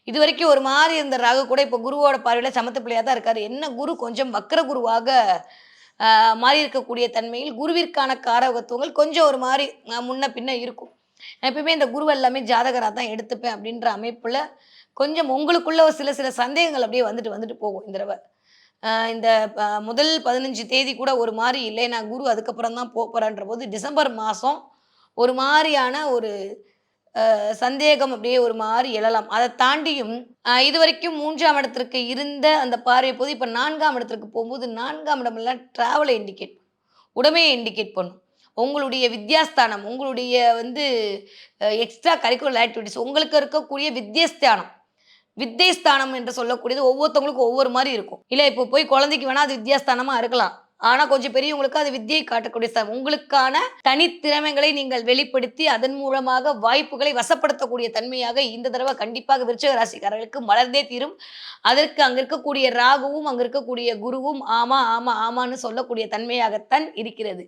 இது வரைக்கும் ஒரு மாரி இருந்த ராகு கூட இப்போ குருவோட பார்வையில சமத்து பிள்ளையா தான் இருக்காரு. என்ன குரு கொஞ்சம் வக்ர குருவாக அ மாறி இருக்கக்கூடிய தன்மையில் குருவிற்கான காரகத்துவங்கள் கொஞ்சம் ஒரு மாரி முன்ன பின்ன இருக்கும். நான் எப்பயுமே இந்த குருவ எல்லாமே ஜாதகரா தான் எடுத்துப்பேன் அப்படின்ற அமைப்புல, கொஞ்சம் உங்களுக்குள்ள ஒரு சில சில சந்தேகங்கள் அப்படியே வந்துட்டு வந்துட்டு போகும் இந்த தடவ. இந்த முதல் 15 தேதி கூட ஒரு மாரி இல்லை. நான் குரு அதுக்கப்புறம் தான் போறேன்றபோது, டிசம்பர் மாசம் ஒரு மாரியான ஒரு சந்தேகம் அப்படியே ஒரு மாரி எழலாம். அத தாண்டியும் இதுவரைக்கும் 3ஆம் இடத்திற்கு இருந்த அந்த பார்வை போது, இப்ப 4ஆம் இடத்திற்கு போம்போது 4ஆம் இடமெல்லாம் டிராவல இண்டிகேட் உடமைய இண்டிகேட் பண்ணும். உங்களுடைய வித்யாஸ்தானம், உங்களுடைய வந்து எக்ஸ்ட்ரா கரிக்குலர் ஆக்டிவிட்டீஸ் உங்களுக்கு இருக்கக்கூடிய வித்யஸ்தானம். வித்தை ஸ்தானம் என்று சொல்லக்கூடியது ஒவ்வொருத்தவங்களுக்கும் ஒவ்வொரு மாரி இருக்கும். இல்ல இப்போ போய் குழந்தைக்கு வேணா அது வித்யாஸ்தானமா இருக்கலாம். ஆனா கொஞ்சம் பெரியவங்களுக்கு அது வித்தியை காட்டக்கூடிய ஸ்தானம். உங்களுக்கான தனித்திறமைகளை நீங்கள் வெளிப்படுத்தி, அதன் மூலமாக வாய்ப்புகளை வசப்படுத்தக்கூடிய தன்மையாக இந்த தடவ கண்டிப்பாக விருச்சிக ராசிக்காரர்களுக்கு மலர்ந்தே தீரும். அதற்கு அங்க இருக்கக்கூடிய ராகுவும், அங்க இருக்கக்கூடிய குருவும் ஆமா, ஆமா, ஆமான்னு சொல்லக்கூடிய தன்மையாகத்தான் இருக்கிறது.